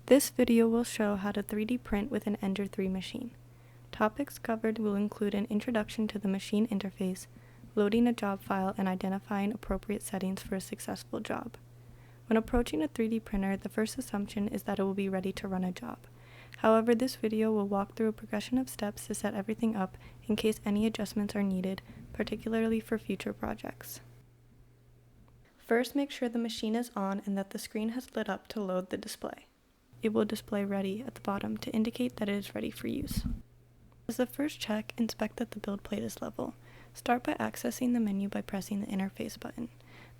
This video will show how to 3D print with an Ender 3 machine. Topics covered will include an introduction to the machine interface, loading a job file, and identifying appropriate settings for a successful job. When approaching a 3D printer, the first assumption is that it will be ready to run a job. However, this video will walk through a progression of steps to set everything up in case any adjustments are needed, particularly for future projects. First, make sure the machine is on and that the screen has lit up to load the display. It will display ready at the bottom to indicate that it is ready for use. As the first check, inspect that the build plate is level. Start by accessing the menu by pressing the interface button.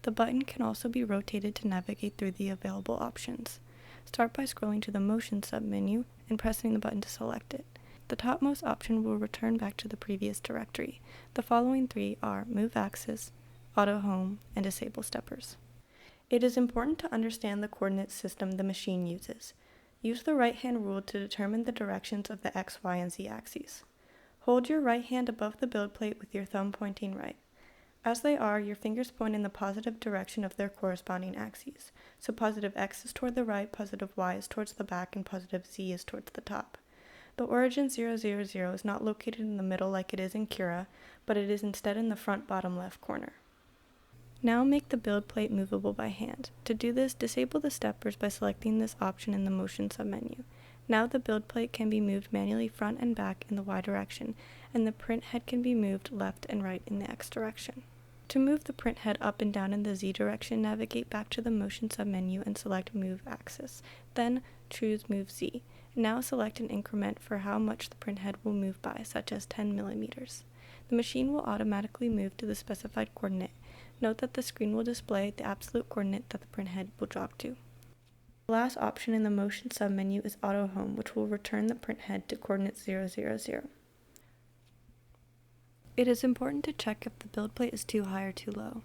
The button can also be rotated to navigate through the available options. Start by scrolling to the motion submenu and pressing the button to select it. The topmost option will return back to the previous directory. The following three are Move Axis, Auto Home, and Disable Steppers. It is important to understand the coordinate system the machine uses. Use the right-hand rule to determine the directions of the X, Y, and Z axes. Hold your right hand above the build plate with your thumb pointing right. As they are, your fingers point in the positive direction of their corresponding axes. So positive X is toward the right, positive Y is towards the back, and positive Z is towards the top. The origin 000 is not located in the middle like it is in Cura, but it is instead in the front bottom left corner. Now make the build plate movable by hand. To do this, disable the steppers by selecting this option in the motion submenu. Now the build plate can be moved manually front and back in the Y direction, and the print head can be moved left and right in the X direction. To move the print head up and down in the Z direction, navigate back to the motion submenu and select Move Axis. Then choose Move Z. Now select an increment for how much the print head will move by, such as 10 millimeters. The machine will automatically move to the specified coordinate. Note that the screen will display the absolute coordinate that the print head will drop to. The last option in the motion submenu is Auto Home, which will return the print head to coordinate 000. It is important to check if the build plate is too high or too low.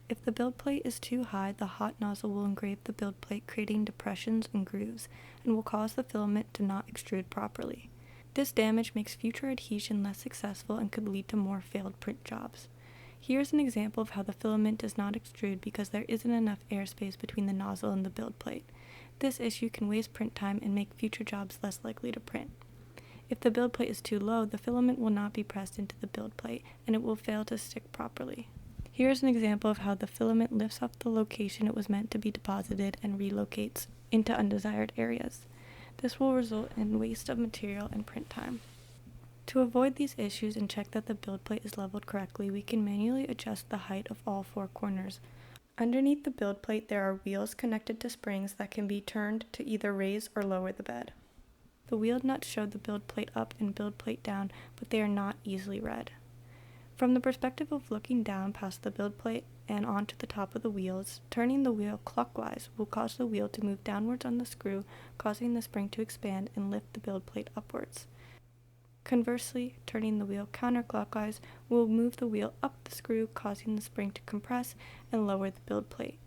If the build plate is too high, the hot nozzle will engrave the build plate, creating depressions and grooves, and will cause the filament to not extrude properly. This damage makes future adhesion less successful and could lead to more failed print jobs. Here's an example of how the filament does not extrude because there isn't enough airspace between the nozzle and the build plate. This issue can waste print time and make future jobs less likely to print. If the build plate is too low, the filament will not be pressed into the build plate and it will fail to stick properly. Here's an example of how the filament lifts off the location it was meant to be deposited and relocates into undesired areas. This will result in waste of material and print time. To avoid these issues and check that the build plate is leveled correctly, we can manually adjust the height of all four corners. Underneath the build plate, there are wheels connected to springs that can be turned to either raise or lower the bed. The wheel nuts show the build plate up and build plate down, but they are not easily read. From the perspective of looking down past the build plate and onto the top of the wheels, turning the wheel clockwise will cause the wheel to move downwards on the screw, causing the spring to expand and lift the build plate upwards. Conversely, turning the wheel counterclockwise will move the wheel up the screw, causing the spring to compress and lower the build plate.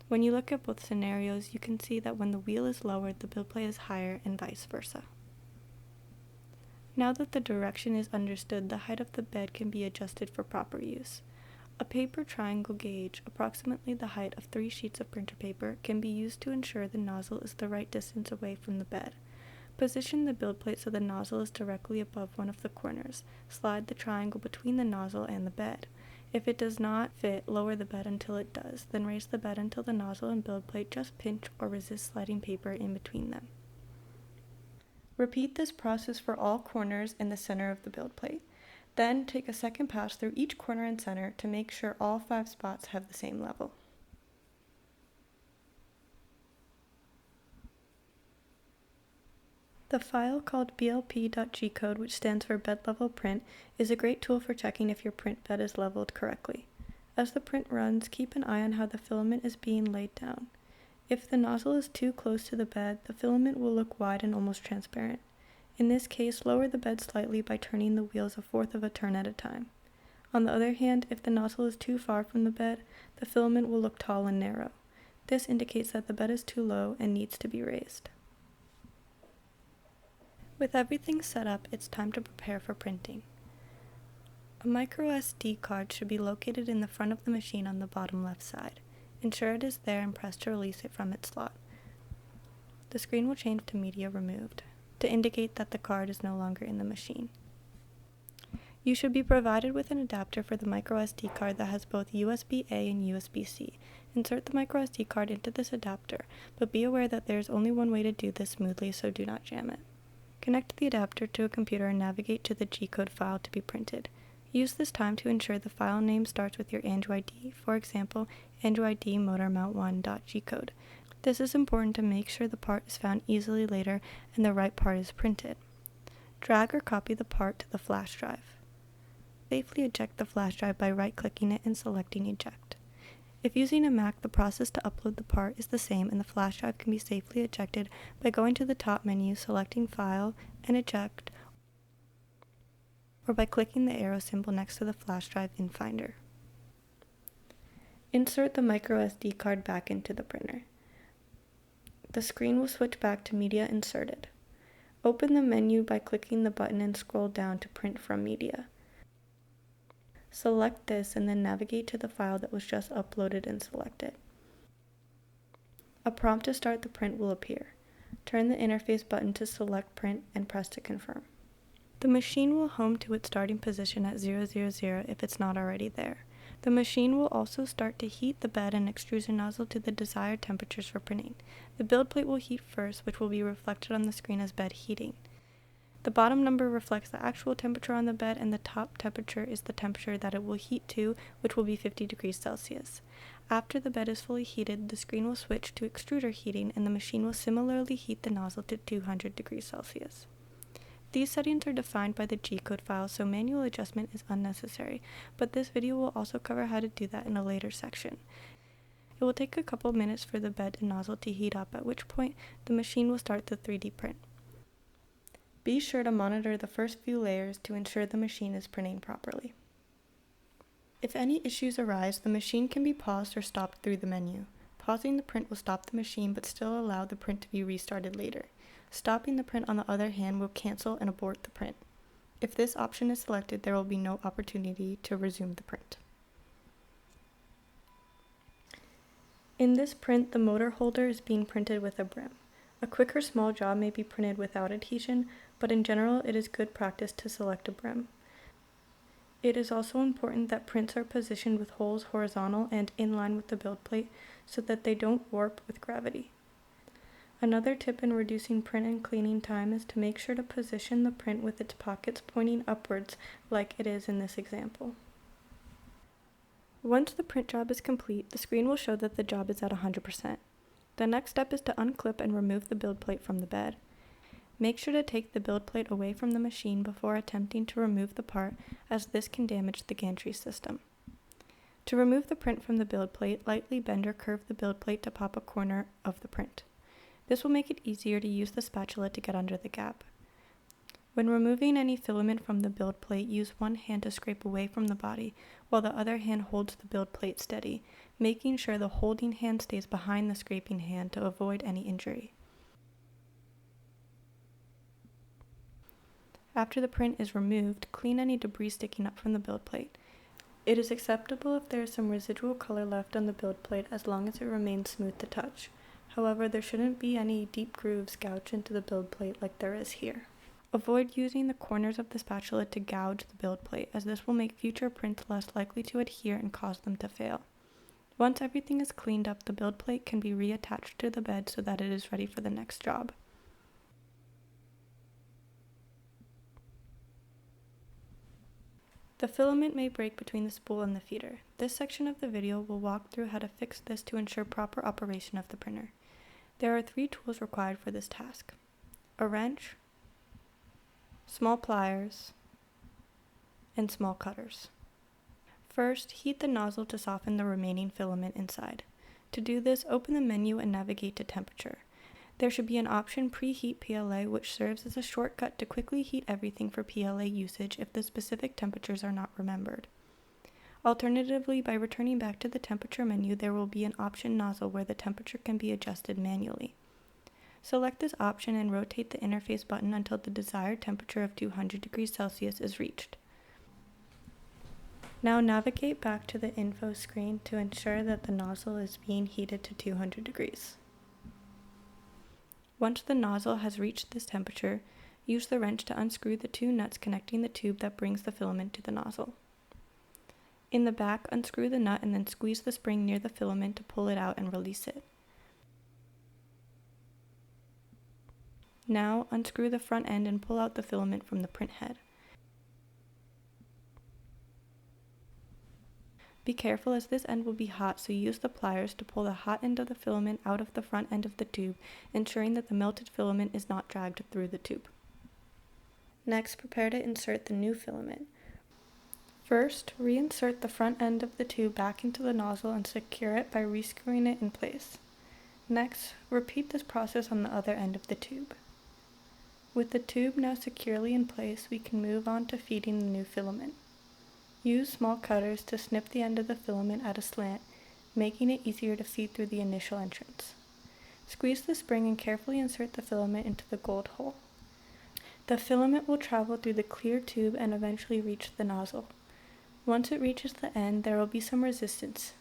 When you look at both scenarios, you can see that when the wheel is lowered, the build plate is higher and vice versa. Now that the direction is understood, the height of the bed can be adjusted for proper use. A paper triangle gauge, approximately the height of 3 sheets of printer paper, can be used to ensure the nozzle is the right distance away from the bed. Position the build plate so the nozzle is directly above one of the corners. Slide the triangle between the nozzle and the bed. If it does not fit, lower the bed until it does, then raise the bed until the nozzle and build plate just pinch or resist sliding paper in between them. Repeat this process for all corners in the center of the build plate. Then take a second pass through each corner and center to make sure all 5 spots have the same level. The file called blp.gcode, which stands for bed level print, is a great tool for checking if your print bed is leveled correctly. As the print runs, keep an eye on how the filament is being laid down. If the nozzle is too close to the bed, the filament will look wide and almost transparent. In this case, lower the bed slightly by turning the wheels 1/4 of a turn at a time. On the other hand, if the nozzle is too far from the bed, the filament will look tall and narrow. This indicates that the bed is too low and needs to be raised. With everything set up, it's time to prepare for printing. A micro SD card should be located in the front of the machine on the bottom left side. Ensure it is there and press to release it from its slot. the screen will change to media removed to indicate that the card is no longer in the machine. You should be provided with an adapter for the microSD card that has both USB-A and USB-C. Insert the microSD card into this adapter, but be aware that there is only one way to do this smoothly, so do not jam it. Connect the adapter to a computer and navigate to the G-code file to be printed. Use this time to ensure the file name starts with your AndroID, for example, AndroID motormount1.gcode. This is important to make sure the part is found easily later and the right part is printed. Drag or copy the part to the flash drive. Safely eject the flash drive by right-clicking it and selecting Eject. If using a Mac, the process to upload the part is the same and the flash drive can be safely ejected by going to the top menu, selecting File and Eject, or by clicking the arrow symbol next to the flash drive in Finder. Insert the microSD card back into the printer. The screen will switch back to Media Inserted. Open the menu by clicking the button and scroll down to Print from Media. Select this and then navigate to the file that was just uploaded and select it. A prompt to start the print will appear. Turn the interface button to select print and press to confirm. The machine will home to its starting position at 000 if it's not already there. The machine will also start to heat the bed and extrusion nozzle to the desired temperatures for printing. The build plate will heat first, which will be reflected on the screen as bed heating. The bottom number reflects the actual temperature on the bed, and the top temperature is the temperature that it will heat to, which will be 50 degrees Celsius. After the bed is fully heated, the screen will switch to extruder heating, and the machine will similarly heat the nozzle to 200 degrees Celsius. These settings are defined by the G-code file, so manual adjustment is unnecessary, but this video will also cover how to do that in a later section. It will take a couple minutes for the bed and nozzle to heat up, at which point the machine will start the 3D print. Be sure to monitor the first few layers to ensure the machine is printing properly. If any issues arise, the machine can be paused or stopped through the menu. Pausing the print will stop the machine but still allow the print to be restarted later. Stopping the print, on the other hand, will cancel and abort the print. If this option is selected, there will be no opportunity to resume the print. In this print, the motor holder is being printed with a brim. A quick or small job may be printed without adhesion, but in general it is good practice to select a brim. It is also important that prints are positioned with holes horizontal and in line with the build plate so that they don't warp with gravity. Another tip in reducing print and cleaning time is to make sure to position the print with its pockets pointing upwards like it is in this example. Once the print job is complete, the screen will show that the job is at 100%. The next step is to unclip and remove the build plate from the bed. Make sure to take the build plate away from the machine before attempting to remove the part, as this can damage the gantry system. To remove the print from the build plate, lightly bend or curve the build plate to pop a corner of the print. This will make it easier to use the spatula to get under the gap. When removing any filament from the build plate, use one hand to scrape away from the body, while the other hand holds the build plate steady, making sure the holding hand stays behind the scraping hand to avoid any injury. After the print is removed, clean any debris sticking up from the build plate. It is acceptable if there is some residual color left on the build plate as long as it remains smooth to touch. However, there shouldn't be any deep grooves gouged into the build plate like there is here. Avoid using the corners of the spatula to gouge the build plate, as this will make future prints less likely to adhere and cause them to fail. Once everything is cleaned up, the build plate can be reattached to the bed so that it is ready for the next job. The filament may break between the spool and the feeder. This section of the video will walk through how to fix this to ensure proper operation of the printer. There are 3 tools required for this task: a wrench, small pliers, and small cutters. First, heat the nozzle to soften the remaining filament inside. To do this, open the menu and navigate to temperature. There should be an option Preheat PLA, which serves as a shortcut to quickly heat everything for PLA usage if the specific temperatures are not remembered. Alternatively, by returning back to the temperature menu, there will be an option nozzle where the temperature can be adjusted manually. Select this option and rotate the interface button until the desired temperature of 200 degrees Celsius is reached. Now navigate back to the info screen to ensure that the nozzle is being heated to 200 degrees. Once the nozzle has reached this temperature, use the wrench to unscrew the two nuts connecting the tube that brings the filament to the nozzle. In the back, unscrew the nut and then squeeze the spring near the filament to pull it out and release it. Now, unscrew the front end and pull out the filament from the print head. Be careful as this end will be hot, so use the pliers to pull the hot end of the filament out of the front end of the tube, ensuring that the melted filament is not dragged through the tube. Next, prepare to insert the new filament. First, reinsert the front end of the tube back into the nozzle and secure it by rescrewing it in place. Next, repeat this process on the other end of the tube. With the tube now securely in place, we can move on to feeding the new filament. Use small cutters to snip the end of the filament at a slant, making it easier to feed through the initial entrance. Squeeze the spring and carefully insert the filament into the gold hole. The filament will travel through the clear tube and eventually reach the nozzle. Once it reaches the end, there will be some resistance.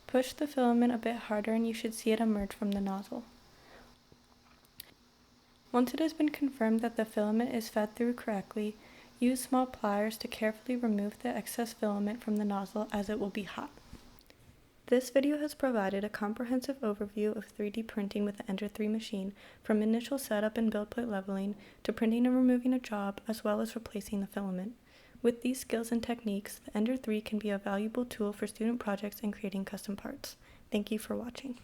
Push the filament a bit harder and you should see it emerge from the nozzle. Once it has been confirmed that the filament is fed through correctly, use small pliers to carefully remove the excess filament from the nozzle as it will be hot. This video has provided a comprehensive overview of 3D printing with the Ender 3 machine, from initial setup and build plate leveling to printing and removing a job, as well as replacing the filament. With these skills and techniques, the Ender 3 can be a valuable tool for student projects and creating custom parts. Thank you for watching.